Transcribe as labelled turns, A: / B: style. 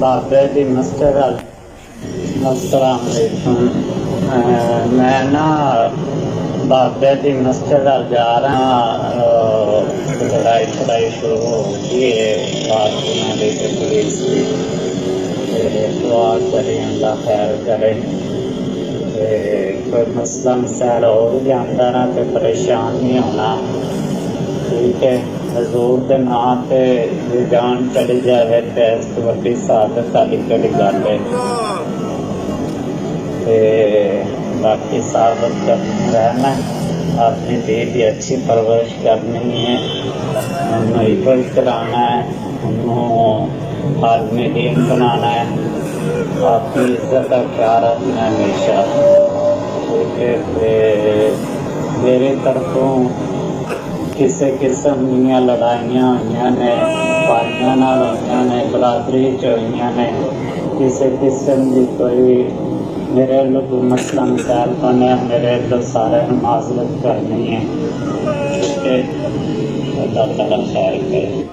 A: बाबे दी मस्जिद। अस्सलाम वालेकुम। मैं ना बाबे दी मस्जिद जा रहा। लड़ाई शुरू हो गई है पुलिस की। दुआ करें अल्लाह खैर करे। कोई मसला मसाइल हो भी जाता ना तो परेशान नहीं होना, ठीक है। हजूर के नाम पे जान चली जाए तो इस वड्डी सादत वाली केड़ी गल है। बाकी साबित रहना, अपनी दी की अच्छी परवरिश करनी है, उन्होंने इज्जत कराना है, उन्होंने आदमी दीन बनाना है, आपकी इज्जत का ख्याल रखना हमेशा, ठीक है। मेरी तरफों किसी किस्म दी लड़ाइयाँ हुई ने, भाइयों नाल हुई ने, बरादरी च हुई ने, किसी किस्म की कोई मेरे लोग मसला मसाइल बने, मेरे लोग सारे माजरत करनी है, ठीक है। अल्लाह ताला खैर करे।